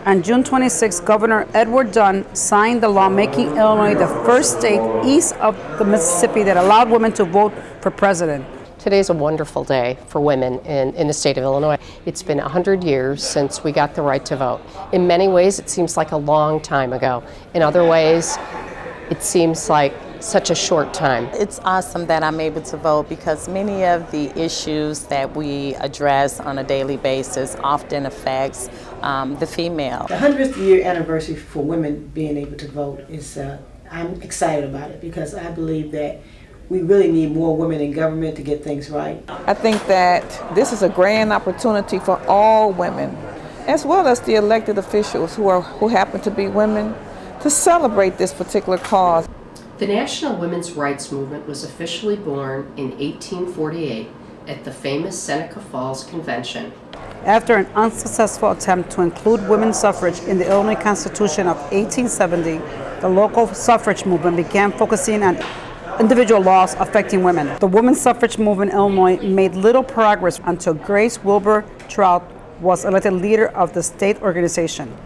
On June 26, Governor Edward Dunn signed the law making Illinois the first state east of the Mississippi that allowed women to vote for president. Today's a wonderful day for women in the state of Illinois. It's been 100 years since we got the right to vote. In many ways, it seems like a long time ago. In other ways, it seems like such a short time. It's awesome that I'm able to vote because many of the issues that we address on a daily basis often affects the female. The 100th year anniversary for women being able to vote is, I'm excited about it because I believe that we really need more women in government to get things right. I think that this is a grand opportunity for all women, as well as the elected officials who happen to be women, to celebrate this particular cause. The National Women's Rights Movement was officially born in 1848 at the famous Seneca Falls Convention. After an unsuccessful attempt to include women's suffrage in the Illinois Constitution of 1870, the local suffrage movement began focusing on individual laws affecting women. The women's suffrage movement in Illinois made little progress until Grace Wilbur Trout was elected leader of the state organization.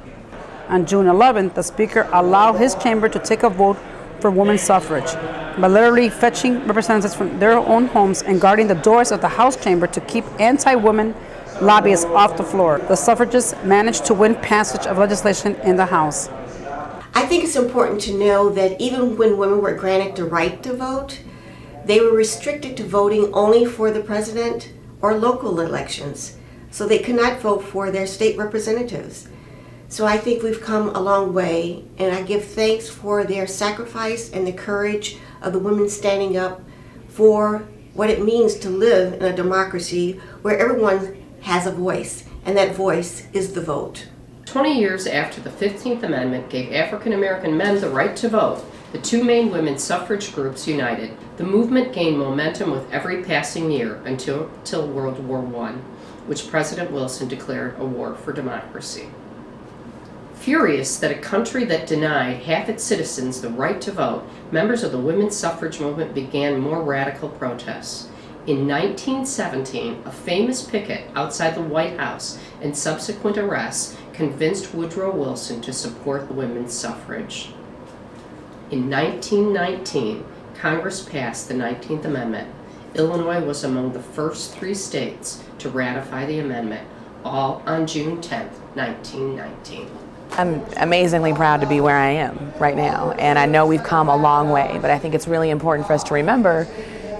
On June 11th, the Speaker allowed his chamber to take a vote for women's suffrage by literally fetching representatives from their own homes and guarding the doors of the House chamber to keep anti-women lobbyists off the floor. The suffragists managed to win passage of legislation in the House. I think it's important to know that even when women were granted the right to vote, they were restricted to voting only for the president or local elections, so they could not vote for their state representatives. So I think we've come a long way, and I give thanks for their sacrifice and the courage of the women standing up for what it means to live in a democracy where everyone has a voice, and that voice is the vote. 20 years after the 15th Amendment gave African American men the right to vote, the two main women's suffrage groups united. The movement gained momentum with every passing year until World War I, which President Wilson declared a war for democracy. Furious that a country that denied half its citizens the right to vote, members of the women's suffrage movement began more radical protests. In 1917, a famous picket outside the White House and subsequent arrests convinced Woodrow Wilson to support women's suffrage. In 1919, Congress passed the 19th Amendment. Illinois was among the first 3 states to ratify the amendment, all on June 10, 1919. I'm amazingly proud to be where I am right now, and I know we've come a long way, but I think it's really important for us to remember,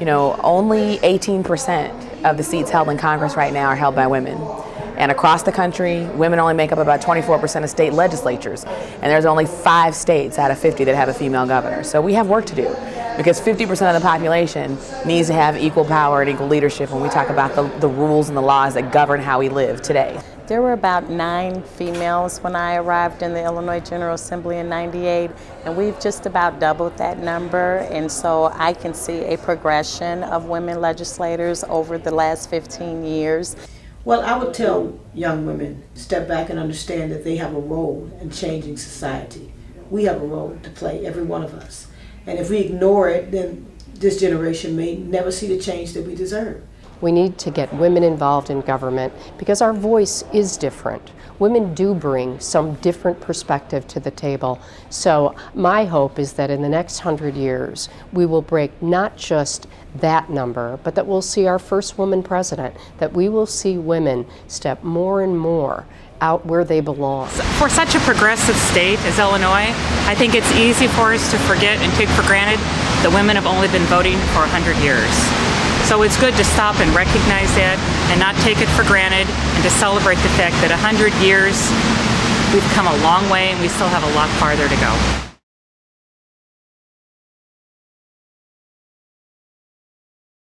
only 18% of the seats held in Congress right now are held by women. And across the country, women only make up about 24% of state legislatures, and there's only 5 states out of 50 that have a female governor. So we have work to do, because 50% of the population needs to have equal power and equal leadership when we talk about the rules and the laws that govern how we live today. There were about 9 females when I arrived in the Illinois General Assembly in '98, and we've just about doubled that number, and so I can see a progression of women legislators over the last 15 years. Well, I would tell young women to step back and understand that they have a role in changing society. We have a role to play, every one of us. And if we ignore it, then this generation may never see the change that we deserve. We need to get women involved in government because our voice is different. Women do bring some different perspective to the table. So my hope is that in the next 100 years, we will break not just that number, but that we'll see our first woman president, that we will see women step more and more out where they belong. For such a progressive state as Illinois, I think it's easy for us to forget and take for granted that women have only been voting for 100 years. So it's good to stop and recognize that and not take it for granted, and to celebrate the fact that 100 years, we've come a long way and we still have a lot farther to go.